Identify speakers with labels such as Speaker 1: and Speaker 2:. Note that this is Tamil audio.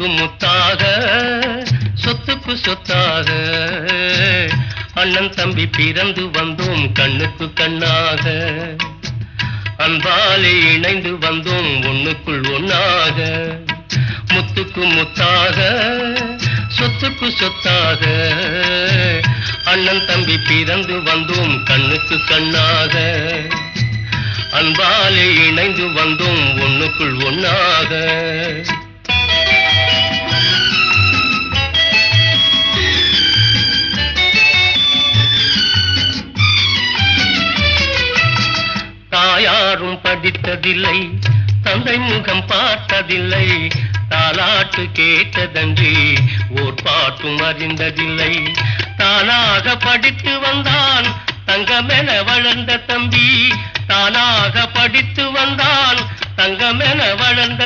Speaker 1: முத்துக்கு முத்தாக சொத்துக்கு சொத்தாக அண்ணன் தம்பி பிறந்து வந்தோம் கண்ணுக்கு கண்ணாக அன்பாலே இணைந்து வந்தோம் ஒண்ணுக்குள் ஒன்னாக முத்துக்கு முத்தாக சொத்துக்கு சொத்தாக அண்ணன் தம்பி பிறந்து வந்தோம் கண்ணுக்கு கண்ணாக அன்பாலே இணைந்து வந்தோம் ஒண்ணுக்குள் ஒன்னாக தாயாரும் படித்ததில்லை தந்தை முகம் பார்த்ததில்லை தாலாட்டு கேட்டதன்றி ஓர் பாட்டும் அறிந்ததில்லை தானாக படித்து வந்தான் தங்கமென வளர்ந்த தம்பி தானாக படித்து வந்தான் தங்கமென வளர்ந்த